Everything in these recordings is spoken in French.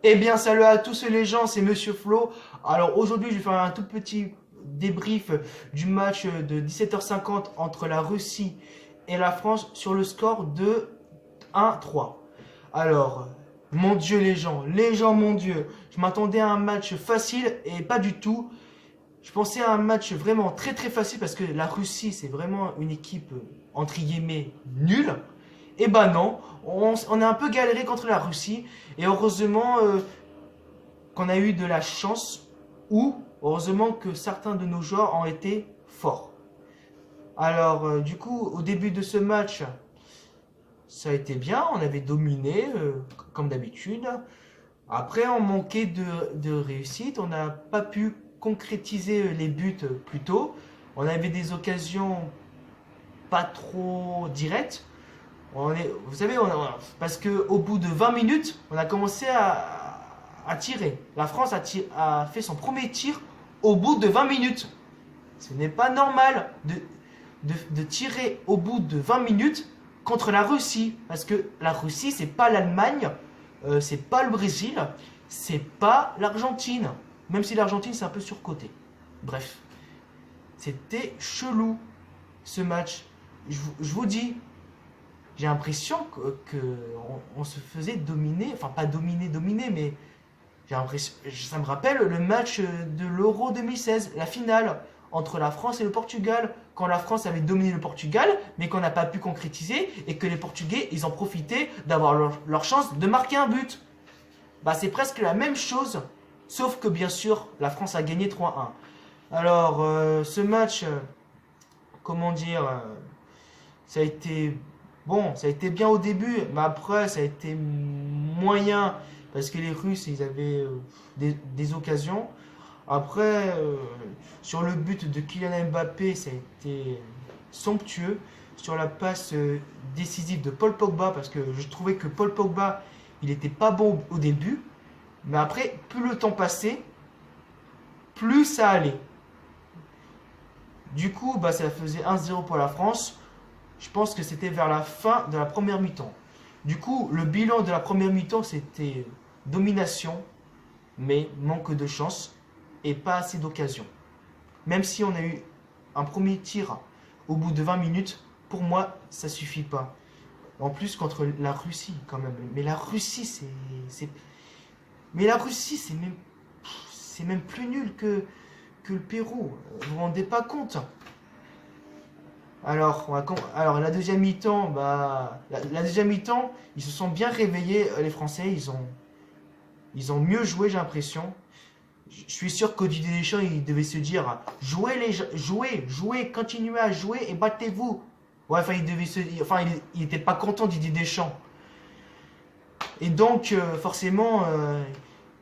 Eh bien, salut à tous les gens, c'est Monsieur Flo. Alors aujourd'hui, je vais faire un tout petit débrief du match de 17h50 entre la Russie et la France sur le score de 1-3. Alors, mon Dieu les gens, mon Dieu, je m'attendais à un match facile et pas du tout. Je pensais à un match vraiment très très facile parce que la Russie, c'est vraiment une équipe entre guillemets nulle. Et bah non, on a un peu galéré contre la Russie et heureusement qu'on a eu de la chance ou heureusement que certains de nos joueurs ont été forts. Alors du coup, au début de ce match, ça a été bien, on avait dominé comme d'habitude. Après, on manquait de réussite, on n'a pas pu concrétiser les buts plus tôt. On avait des occasions pas trop directes. Vous savez, parce qu'au bout de 20 minutes, on a commencé à tirer. La France a fait son premier tir au bout de 20 minutes. Ce n'est pas normal de tirer au bout de 20 minutes contre la Russie. Parce que la Russie, c'est pas l'Allemagne, c'est pas le Brésil, c'est pas l'Argentine. Même si l'Argentine, c'est un peu surcoté. Bref, c'était chelou ce match. Je vous dis, j'ai l'impression on se faisait dominer, enfin pas dominer, mais j'ai l'impression, ça me rappelle le match de l'Euro 2016, la finale entre la France et le Portugal, quand la France avait dominé le Portugal, mais qu'on n'a pas pu concrétiser et que les Portugais, ils ont profité d'avoir leur chance de marquer un but. Bah c'est presque la même chose, sauf que bien sûr, la France a gagné 3-1. Alors, ce match, comment dire, ça a été bon, ça a été bien au début, mais après ça a été moyen parce que les Russes ils avaient des occasions. Après, sur le but de Kylian Mbappé, ça a été somptueux. Sur la passe décisive de Paul Pogba, parce que je trouvais que Paul Pogba il était pas bon au début, mais après, plus le temps passait, plus ça allait. Du coup, bah, ça faisait 1-0 pour la France. Je pense que c'était vers la fin de la première mi-temps. Du coup, le bilan de la première mi-temps, c'était domination, mais manque de chance et pas assez d'occasion. Même si on a eu un premier tir au bout de 20 minutes, pour moi, ça suffit pas. En plus, contre la Russie, quand même. Mais la Russie, Mais la Russie, c'est même plus nul que le Pérou. Vous vous rendez pas compte? Alors la deuxième mi-temps, la deuxième mi-temps, ils se sont bien réveillés, les Français, ils ont mieux joué, j'ai l'impression. Je suis sûr qu'Odier Deschamps, il devait se dire, jouez, continuez à jouer et battez-vous. Ouais, enfin, il devait se dire, enfin, il était pas content Didier Deschamps. Et donc, forcément,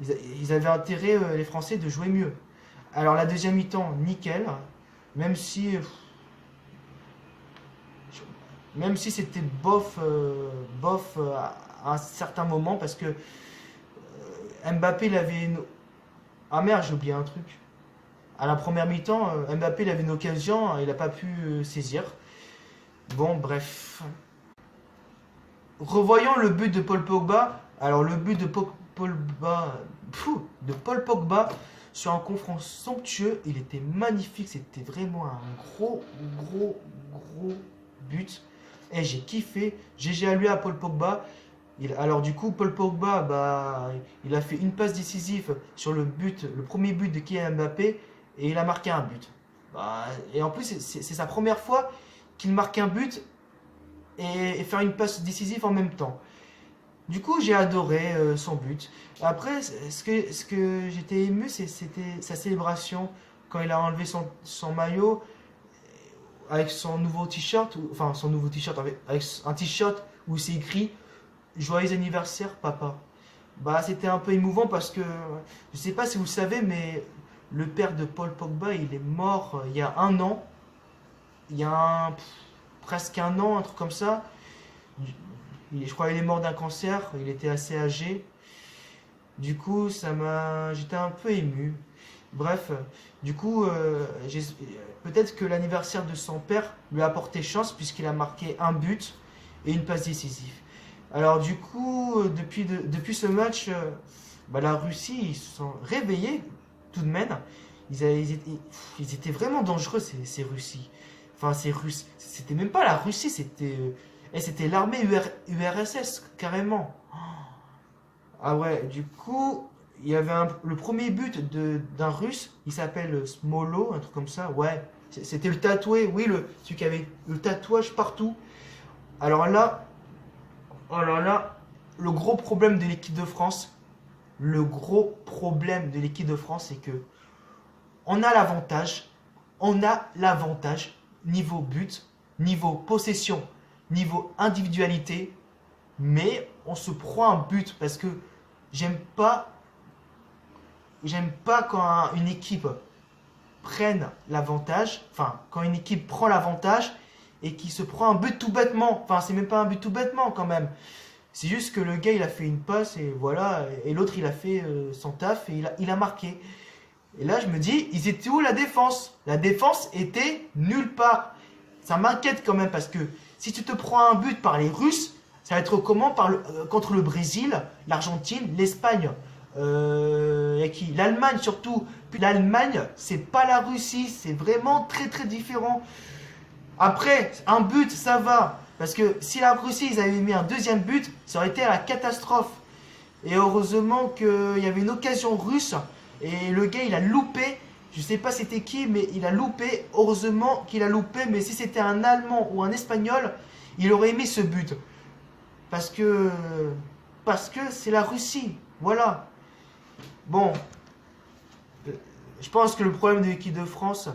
ils avaient intérêt, les Français, de jouer mieux. Alors la deuxième mi-temps, nickel, même si même si c'était bof à un certain moment parce que Mbappé il avait une... Ah merde, j'ai oublié un truc. À la première mi-temps, Mbappé il avait une occasion, il n'a pas pu saisir. Bon, bref. Revoyons le but de Paul Pogba. Alors le but de Paul Pogba sur un confront somptueux, il était magnifique, c'était vraiment un gros but. Et j'ai kiffé. GG à lui à Paul Pogba. Alors du coup, Paul Pogba, il a fait une passe décisive sur le premier but de Kylian Mbappé et il a marqué un but. Et en plus, c'est sa première fois qu'il marque un but et faire une passe décisive en même temps. Du coup, j'ai adoré son but. Après, ce que j'étais ému, c'était sa célébration quand il a enlevé son maillot avec son nouveau t-shirt, enfin son nouveau t-shirt avec un t-shirt où c'est écrit Joyeux anniversaire, papa. Bah, c'était un peu émouvant parce que je sais pas si vous le savez, mais le père de Paul Pogba, il est mort il y a un an. Il y a presque un an, un truc comme ça. Je crois qu'il est mort d'un cancer, il était assez âgé. Du coup, j'étais un peu ému. Bref, du coup, peut-être que l'anniversaire de son père lui a apporté chance puisqu'il a marqué un but et une passe décisive. Alors du coup, depuis ce match, bah, la Russie, ils se sont réveillés tout de même. Ils étaient vraiment dangereux, ces Russies. Enfin, ces Russes. C'était même pas la Russie, c'était l'armée URSS, carrément. Ah ouais, du coup, il y avait le premier but d'un Russe, il s'appelle Smolo, un truc comme ça. Ouais, c'était le tatoué, oui, celui qui avait le tatouage partout. Alors là, oh là là, le gros problème de l'équipe de France, le gros problème de l'équipe de France, c'est que on a l'avantage, on a l'avantage niveau but, niveau possession, niveau individualité, mais on se prend un but parce que j'aime pas, j'aime pas quand une équipe prenne l'avantage, enfin quand une équipe prend l'avantage et qui se prend un but tout bêtement. Enfin, c'est même pas un but tout bêtement quand même. C'est juste que le gars il a fait une passe et voilà, et l'autre il a fait son taf et il a marqué. Et là je me dis, ils étaient où la défense? La défense était nulle part. Ça m'inquiète quand même parce que si tu te prends un but par les Russes, ça va être comment contre le Brésil, l'Argentine, l'Espagne, et qui l'Allemagne surtout. Puis l'Allemagne, c'est pas la Russie, c'est vraiment très très différent. Après, un but, ça va. Parce que si la Russie, ils avaient mis un deuxième but, ça aurait été la catastrophe. Et heureusement qu'il y avait une occasion russe. Et le gars, il a loupé. Je sais pas c'était qui, mais il a loupé. Heureusement qu'il a loupé. Mais si c'était un Allemand ou un Espagnol, il aurait mis ce but. Parce que c'est la Russie. Voilà. Bon. Je pense que le problème de l'équipe de France...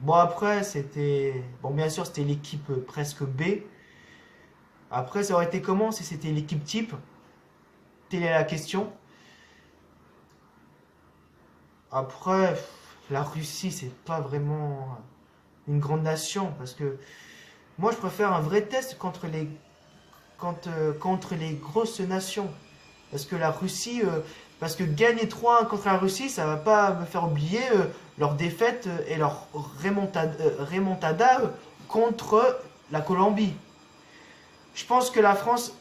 Bon, après, c'était... Bon, bien sûr, c'était l'équipe presque B. Après, ça aurait été comment si c'était l'équipe type? Telle est la question. Après, la Russie, c'est pas vraiment une grande nation. Parce que moi, je préfère un vrai test contre les grosses nations. Parce que la Russie... parce que gagner 3-1 contre la Russie, ça va pas me faire oublier leur défaite et leur remontada contre la Colombie. Je pense que la France,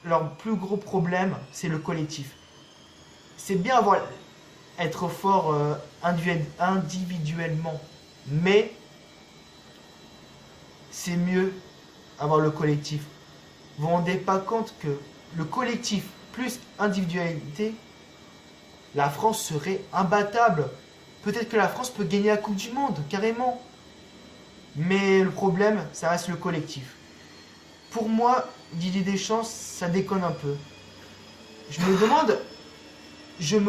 leur plus gros problème, c'est le collectif. C'est bien être fort individuellement, mais c'est mieux avoir le collectif. Vous vous rendez pas compte que le collectif plus individualité, la France serait imbattable. Peut-être que la France peut gagner la Coupe du Monde, carrément. Mais le problème, ça reste le collectif. Pour moi, Didier Deschamps, ça déconne un peu. Je me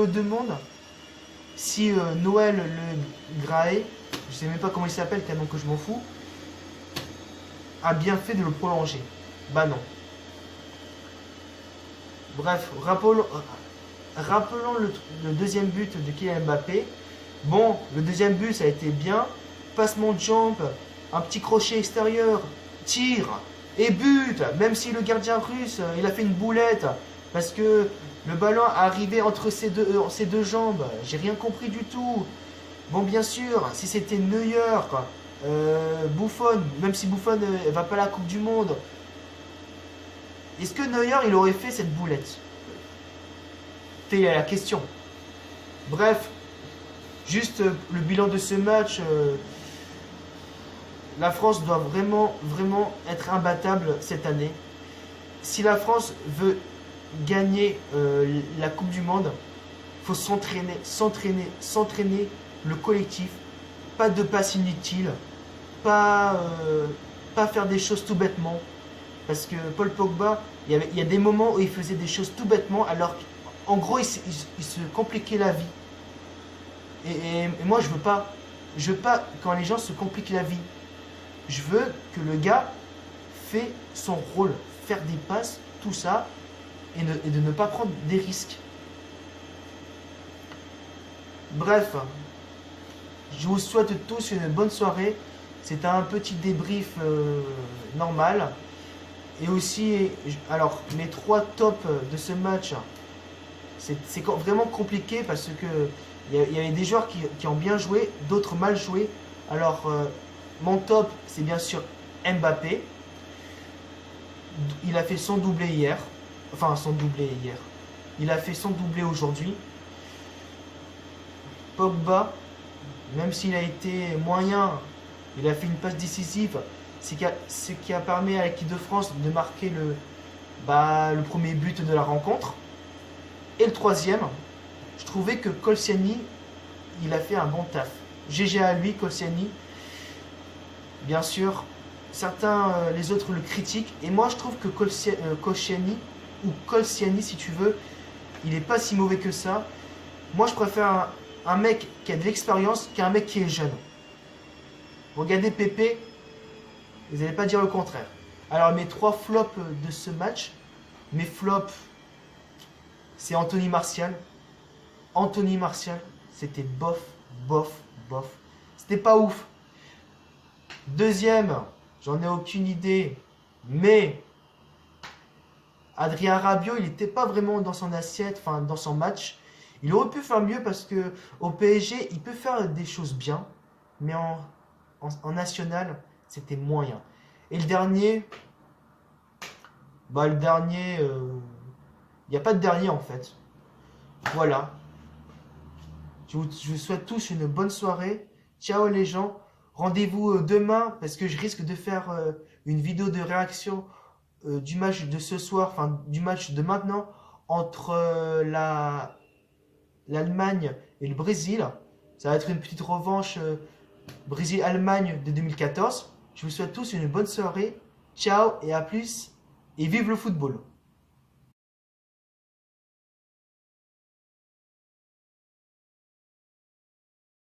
demande si Noël Le Graët, je sais même pas comment il s'appelle, tellement que je m'en fous, a bien fait de le prolonger. Bah non. Bref, rappelons le deuxième but de Kylian Mbappé. Bon, le deuxième but, ça a été bien. Passement de jambe, un petit crochet extérieur, tir et but. Même si le gardien russe, il a fait une boulette parce que le ballon arrivait entre ses deux jambes. J'ai rien compris du tout. Bon, bien sûr, si c'était Neuer, Buffon, même si Buffon ne va pas à la Coupe du Monde, est-ce que Neuer, il aurait fait cette boulette? C'est la question. Bref, juste le bilan de ce match. La France doit vraiment, vraiment être imbattable cette année. Si la France veut gagner la Coupe du Monde, il faut s'entraîner, le collectif. Pas de passes inutiles, pas faire des choses tout bêtement. Parce que Paul Pogba, il y a des moments où il faisait des choses tout bêtement, alors qu'en gros, il se compliquait la vie. Et moi, je veux pas quand les gens se compliquent la vie. Je veux que le gars fait son rôle, faire des passes, tout ça, et de ne pas prendre des risques. Bref, je vous souhaite tous une bonne soirée. C'était un petit débrief normal. Et aussi, alors, mes 3 tops de ce match, c'est vraiment compliqué parce que il y avait des joueurs qui ont bien joué, d'autres mal joué. Alors, mon top, c'est bien sûr Mbappé. Il a fait son doublé hier. Enfin, son doublé hier. Il a fait son doublé aujourd'hui. Pogba, même s'il a été moyen, il a fait une passe décisive, ce qui a permis à l'équipe de France de marquer le premier but de la rencontre. Et le troisième, je trouvais que Koscielny, il a fait un bon taf. GG à lui, Koscielny. Bien sûr, certains, les autres le critiquent. Et moi, je trouve que Koscielny, ou Koscielny si tu veux, il n'est pas si mauvais que ça. Moi, je préfère un mec qui a de l'expérience qu'un mec qui est jeune. Regardez Pépé, vous n'allez pas dire le contraire. Alors, mes 3 flops de ce match, mes flops, c'est Anthony Martial. Anthony Martial, c'était bof, bof, bof. C'était pas ouf. Deuxième, j'en ai aucune idée, mais Adrien Rabiot, il n'était pas vraiment dans son assiette, enfin dans son match. Il aurait pu faire mieux parce que au PSG, il peut faire des choses bien, mais en national, c'était moyen. Et le dernier, il n'y a pas de dernier en fait. Voilà. Je vous souhaite tous une bonne soirée. Ciao les gens. Rendez-vous demain parce que je risque de faire une vidéo de réaction du match de ce soir, enfin du match de maintenant entre l'Allemagne et le Brésil. Ça va être une petite revanche Brésil-Allemagne de 2014. Je vous souhaite tous une bonne soirée. Ciao et à plus. Et vive le football.